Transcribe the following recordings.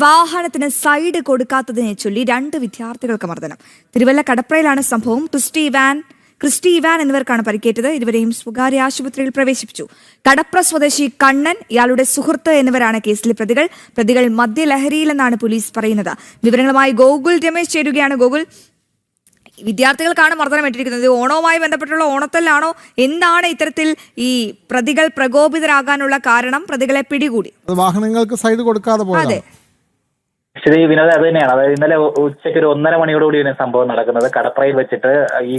വാഹനത്തിന് സൈഡ് കൊടുക്കാത്തതിനെ ചൊല്ലി 2 വിദ്യാർത്ഥികൾക്ക് മർദ്ദനം. തിരുവല്ല കടപ്രയിലാണ് സംഭവം. ക്രിസ്റ്റി ഇവാൻ എന്നിവർക്കാണ് പരിക്കേറ്റത്. ഇരുവരെയും സ്വകാര്യ ആശുപത്രിയിൽ പ്രവേശിപ്പിച്ചു. കടപ്ര സ്വദേശി കണ്ണൻ, ഇയാളുടെ സുഹൃത്ത് എന്നിവരാണ് കേസിലെ പ്രതികൾ മദ്യലഹരിയിലെന്നാണ് പോലീസ് പറയുന്നത്. വിവരങ്ങളുമായി ഗോകുൽ രമേശ് ചേരുകയാണ്. ഗോകുൽ, വിദ്യാർത്ഥികൾക്കാണ് മർദ്ദനമേറ്റിരിക്കുന്നത്. ഓണവുമായി ബന്ധപ്പെട്ടുള്ള ഓണത്തല്ലാണോ? എന്താണ് ഇത്തരത്തിൽ ഈ പ്രതികൾ പ്രകോപിതരാകാനുള്ള കാരണം? പ്രതികളെ പിടികൂടി. വാഹനങ്ങൾക്ക് സൈഡ് കൊടുക്കാതെ പോയത്. ശ്രീ വിനോദ്, അത് തന്നെയാണ്. അതായത് ഇന്നലെ ഉച്ചയ്ക്ക് ഒരു 1:30 മണിയോടുകൂടിയാണ് സംഭവം നടക്കുന്നത്. കടപ്രയിൽ വെച്ചിട്ട് ഈ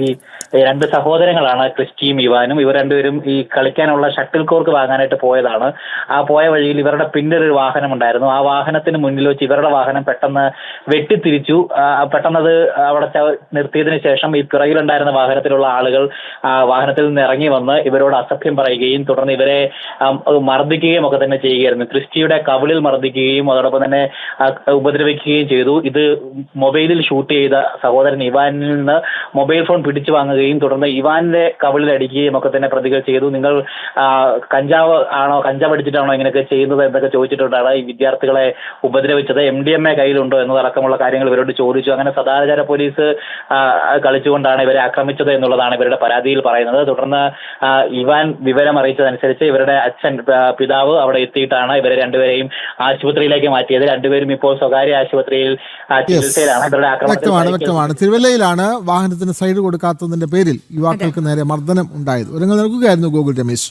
2 സഹോദരങ്ങളാണ് ക്രിസ്റ്റിയും ഇവാനും. ഇവർ രണ്ടുപേരും ഈ കളിക്കാനുള്ള ഷട്ടിൽ കോർക്ക് വാങ്ങാനായിട്ട് പോയതാണ്. ആ പോയ വഴിയിൽ ഇവരുടെ പിന്നിലൊരു വാഹനം ഉണ്ടായിരുന്നു. ആ വാഹനത്തിന് മുന്നിൽ വെച്ച് ഇവരുടെ വാഹനം പെട്ടെന്ന് വെട്ടിത്തിരിച്ചു. പെട്ടെന്നത് അവിടെ നിർത്തിയതിനു ശേഷം ഈ പിറകിലുണ്ടായിരുന്ന വാഹനത്തിലുള്ള ആളുകൾ വാഹനത്തിൽ നിന്ന് ഇറങ്ങി വന്ന് ഇവരോട് അസഭ്യം പറയുകയും തുടർന്ന് ഇവരെ മർദ്ദിക്കുകയും ഒക്കെ തന്നെ ചെയ്യുകയായിരുന്നു. ക്രിസ്റ്റിയുടെ കവിളിൽ മർദ്ദിക്കുകയും അതോടൊപ്പം തന്നെ ഉപദ്രവിക്കുകയും ചെയ്തു. ഇത് മൊബൈലിൽ ഷൂട്ട് ചെയ്ത സഹോദരൻ ഇവാനിൽ നിന്ന് മൊബൈൽ ഫോൺ പിടിച്ചു വാങ്ങുകയും തുടർന്ന് ഇവാന്റെ കവിളിൽ അടിക്കുകയും ഒക്കെ തന്നെ പ്രതികൾ ചെയ്തു. നിങ്ങൾ കഞ്ചാവ് അടിച്ചിട്ടാണോ ഇങ്ങനെയൊക്കെ ചെയ്യുന്നത് എന്നൊക്കെ ചോദിച്ചിട്ടുണ്ടാണ് ഈ വിദ്യാർത്ഥികളെ ഉപദ്രവിച്ചത്. MDMA കയ്യിലുണ്ടോ എന്നതടക്കമുള്ള കാര്യങ്ങൾ ഇവരോട് ചോദിച്ചു. അങ്ങനെ സദാചാര പോലീസ് കളിച്ചുകൊണ്ടാണ് ഇവരെ ആക്രമിച്ചത് എന്നുള്ളതാണ് ഇവരുടെ പരാതിയിൽ പറയുന്നത്. തുടർന്ന് ഇവാൻ വിവരം അറിയിച്ചതനുസരിച്ച് ഇവരുടെ പിതാവ് അവിടെ എത്തിയിട്ടാണ് ഇവരെ രണ്ടുപേരെയും ആശുപത്രിയിലേക്ക് മാറ്റിയത്. രണ്ടുപേരും ഇപ്പോൾ സ്വകാര്യ ആശുപത്രിയിൽ ചികിത്സയിലാണ്. ഇവരുടെ വ്യക്തമാണ്. തിരുവല്ലയിലാണ് വാഹനത്തിന് സൈഡ് കൊടുക്കാത്തതിന്റെ പേരിൽ യുവാക്കൾക്ക് നേരെ മർദ്ദനം ഉണ്ടായത്. ഒരുങ്ങൾ നൽകുകയായിരുന്നു ഗോകുൽ രമേശ്.